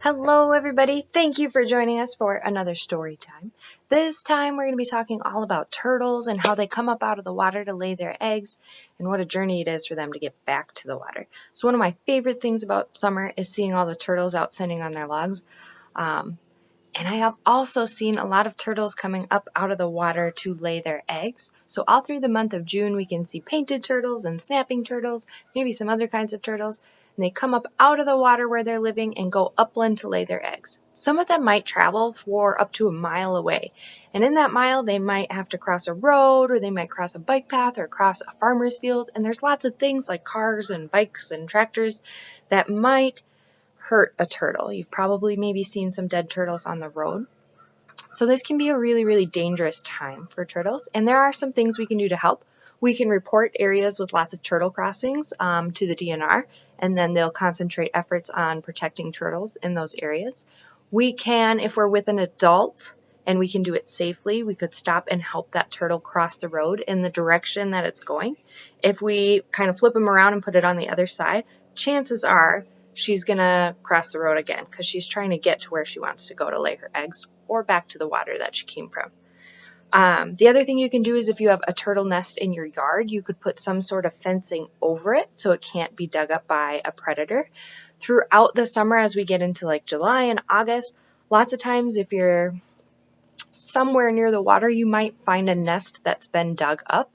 Hello everybody, thank you for joining us for another story time. This time we're going to be talking all about turtles and how they come up out of the water to lay their eggs and what a journey it is for them to get back to the water. So one of my favorite things about summer is seeing all the turtles out sitting on their logs. And I have also seen a lot of turtles coming up out of the water to lay their eggs. So all through the month of June, we can see painted turtles and snapping turtles, maybe some other kinds of turtles. And they come up out of the water where they're living and go upland to lay their eggs. Some of them might travel for up to a mile away. And in that mile, they might have to cross a road, or they might cross a bike path, or cross a farmer's field. And there's lots of things like cars and bikes and tractors that might hurt a turtle. You've probably maybe seen some dead turtles on the road. So this can be a really, really dangerous time for turtles. And there are some things we can do to help. We can report areas with lots of turtle crossings to the DNR, and then they'll concentrate efforts on protecting turtles in those areas. We can, if we're with an adult and we can do it safely, we could stop and help that turtle cross the road in the direction that it's going. If we kind of flip them around and put it on the other side, chances are she's going to cross the road again because she's trying to get to where she wants to go to lay her eggs or back to the water that she came from. The other thing you can do is if you have a turtle nest in your yard, you could put some sort of fencing over it so it can't be dug up by a predator. Throughout the summer, as we get into like July and August, lots of times if you're somewhere near the water, you might find a nest that's been dug up.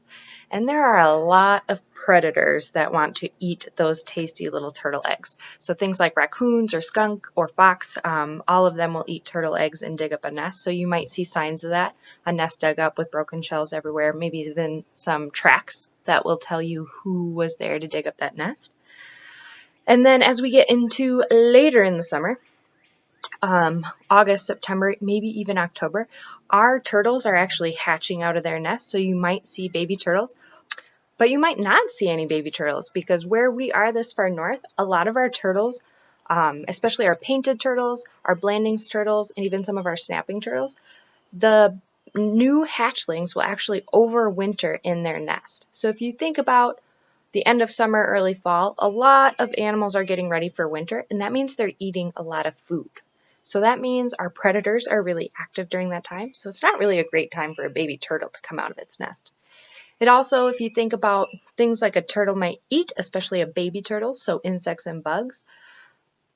And there are a lot of predators that want to eat those tasty little turtle eggs. So things like raccoons or skunk or fox, all of them will eat turtle eggs and dig up a nest. So you might see signs of that, a nest dug up with broken shells everywhere, maybe even some tracks that will tell you who was there to dig up that nest. And then as we get into later in the summer, August, September, maybe even October, our turtles are actually hatching out of their nests. So you might see baby turtles. But you might not see any baby turtles because where we are this far north, a lot of our turtles, especially our painted turtles, our blandings turtles, and even some of our snapping turtles, the new hatchlings will actually overwinter in their nest. So if you think about the end of summer, early fall, a lot of animals are getting ready for winter, and that means they're eating a lot of food. So that means our predators are really active during that time. So it's not really a great time for a baby turtle to come out of its nest. It also, if you think about things like a turtle might eat, especially a baby turtle, so insects and bugs,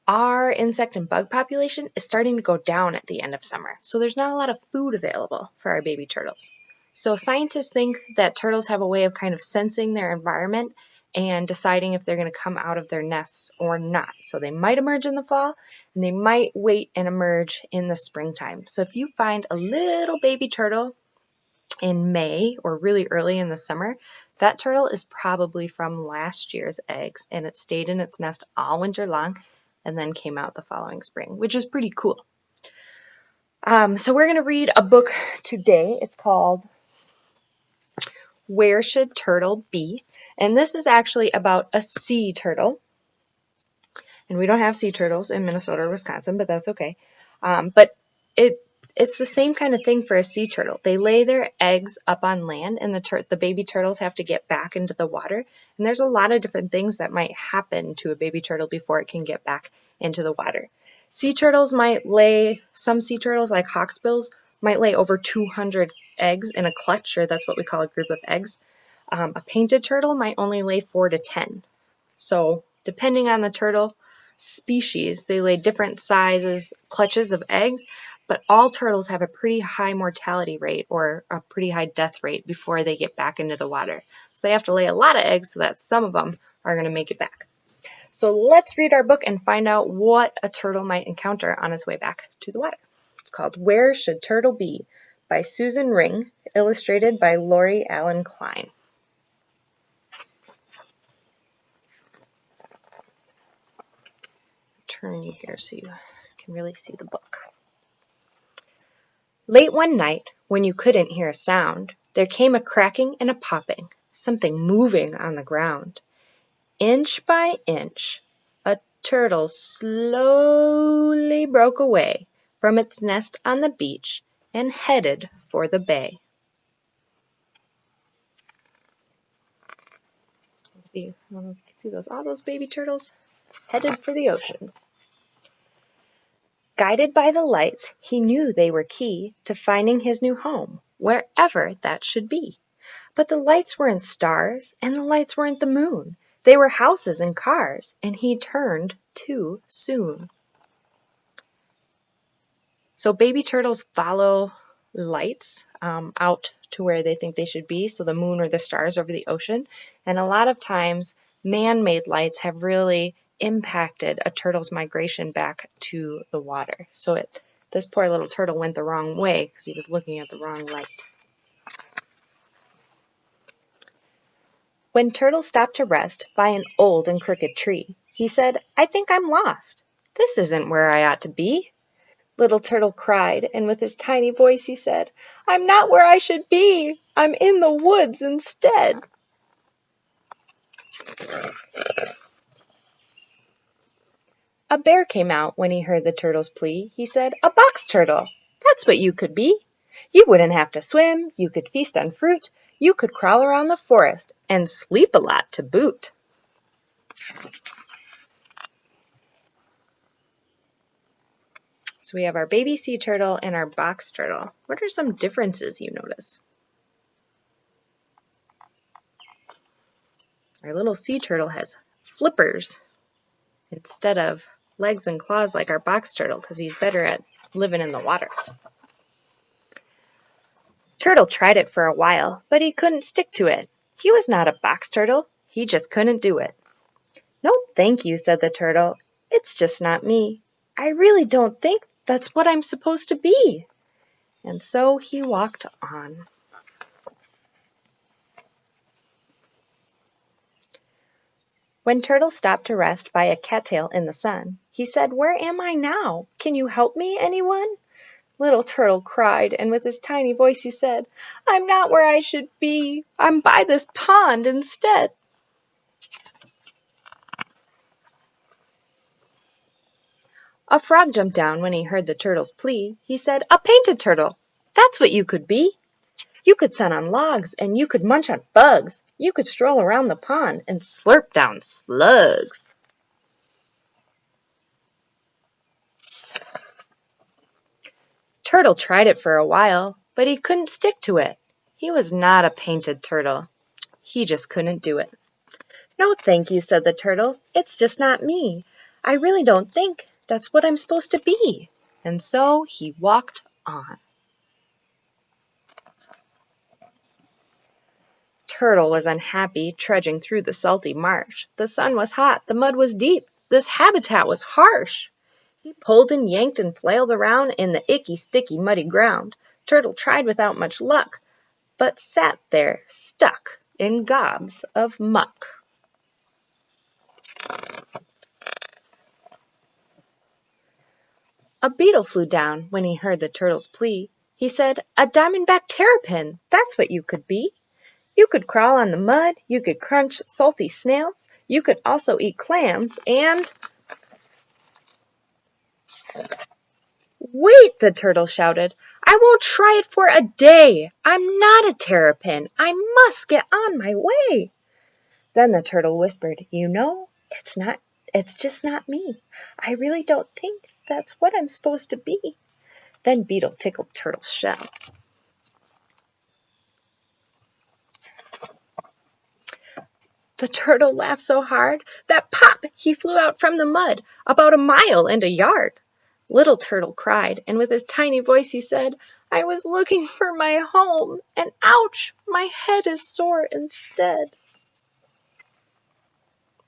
our insect and bug population is starting to go down at the end of summer. So there's not a lot of food available for our baby turtles. So scientists think that turtles have a way of kind of sensing their environment and deciding if they're going to come out of their nests or not. So they might emerge in the fall and they might wait and emerge in the springtime. So if you find a little baby turtle in May or really early in the summer, that turtle is probably from last year's eggs and it stayed in its nest all winter long and then came out the following spring, which is pretty cool. So we're going to read a book today. It's called Where Should Turtle Be? And this is actually about a sea turtle. And we don't have sea turtles in Minnesota or Wisconsin, but that's okay. But it's the same kind of thing for a sea turtle. They lay their eggs up on land, and the baby turtles have to get back into the water. And there's a lot of different things that might happen to a baby turtle before it can get back into the water. Sea turtles might lay, some sea turtles like hawksbills might lay over 200 eggs in a clutch, or that's what we call a group of eggs. A painted turtle might only lay 4 to 10. So depending on the turtle species, they lay different sizes, clutches of eggs, but all turtles have a pretty high mortality rate or a pretty high death rate before they get back into the water. So they have to lay a lot of eggs so that some of them are going to make it back. So let's read our book and find out what a turtle might encounter on its way back to the water. It's called Where Should Turtle Be? By Susan Ring, illustrated by Lori Allen Klein. Turn you here so you can really see the book. Late one night, when you couldn't hear a sound, there came a cracking and a popping, something moving on the ground. Inch by inch, a turtle slowly broke away from its nest on the beach and headed for the bay. See, all those baby turtles headed for the ocean. Guided by the lights, he knew they were key to finding his new home, wherever that should be. But the lights weren't stars, and the lights weren't the moon. They were houses and cars, and he turned too soon. So baby turtles follow lights out to where they think they should be, so the moon or the stars over the ocean. And a lot of times, man-made lights have really impacted a turtle's migration back to the water. So this poor little turtle went the wrong way because he was looking at the wrong light. When Turtle stopped to rest by an old and crooked tree, he said, "I think I'm lost. This isn't where I ought to be." Little Turtle cried, and with his tiny voice he said, "I'm not where I should be. I'm in the woods instead." A bear came out when he heard the turtle's plea. He said, "A box turtle. That's what you could be. You wouldn't have to swim. You could feast on fruit. You could crawl around the forest and sleep a lot to boot." So we have our baby sea turtle and our box turtle. What are some differences you notice? Our little sea turtle has flippers instead of legs and claws like our box turtle because he's better at living in the water. Turtle tried it for a while, but he couldn't stick to it. He was not a box turtle. He just couldn't do it. "No, thank you," said the turtle. "It's just not me. I really don't think that's what I'm supposed to be." And so he walked on. When Turtle stopped to rest by a cattail in the sun, he said, "Where am I now? Can you help me, anyone?" Little Turtle cried, and with his tiny voice he said, "I'm not where I should be. I'm by this pond instead." A frog jumped down when he heard the turtle's plea. He said, "A painted turtle. That's what you could be. You could sit on logs, and you could munch on bugs. You could stroll around the pond and slurp down slugs." Turtle tried it for a while, but he couldn't stick to it. He was not a painted turtle. He just couldn't do it. "No, thank you," said the turtle. "It's just not me. I really don't think that's what I'm supposed to be." And so he walked on. Turtle was unhappy, trudging through the salty marsh. The sun was hot, the mud was deep, this habitat was harsh. He pulled and yanked and flailed around in the icky, sticky, muddy ground. Turtle tried without much luck, but sat there stuck in gobs of muck. A beetle flew down when he heard the turtle's plea. He said, "A diamondback terrapin, that's what you could be. You could crawl on the mud, you could crunch salty snails, you could also eat clams, and—" "Wait," the turtle shouted. "I won't try it for a day. I'm not a terrapin. I must get on my way." Then the turtle whispered, "You know, it's just not me. I really don't think that's what I'm supposed to be." Then Beetle tickled Turtle's shell. The turtle laughed so hard that pop, he flew out from the mud, about a mile and a yard. Little Turtle cried, and with his tiny voice he said, "I was looking for my home, and ouch, my head is sore instead."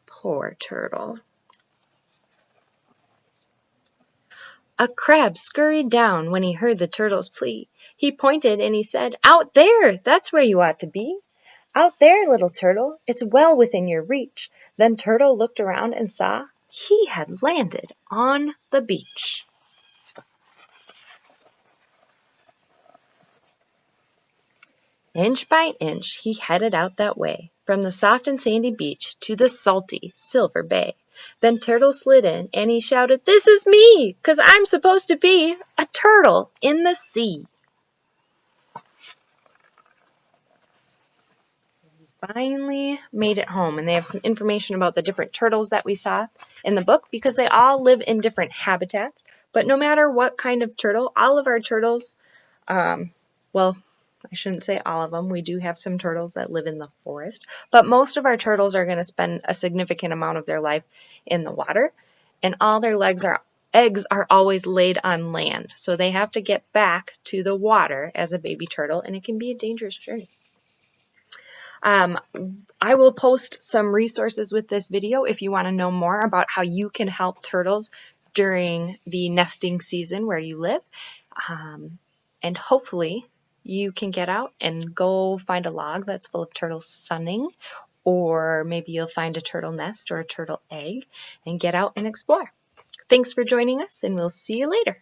Poor turtle. A crab scurried down when he heard the turtle's plea. He pointed and he said, "Out there, that's where you ought to be. Out there, little turtle, it's well within your reach." Then Turtle looked around and saw he had landed on the beach. Inch by inch he headed out that way, from the soft and sandy beach to the salty Silver Bay. Then Turtle slid in and he shouted, "This is me, 'cause I'm supposed to be a turtle in the sea." Finally made it home, and they have some information about the different turtles that we saw in the book because they all live in different habitats, But no matter what kind of turtle, all of our turtles, well, I shouldn't say all of them. We do have some turtles that live in the forest, but most of our turtles are going to spend a significant amount of their life in the water, and all their eggs are always laid on land. So they have to get back to the water as a baby turtle, and it can be a dangerous journey. I will post some resources with this video if you want to know more about how you can help turtles during the nesting season where you live. And hopefully you can get out and go find a log that's full of turtles sunning, or maybe you'll find a turtle nest or a turtle egg and get out and explore. Thanks for joining us, and we'll see you later.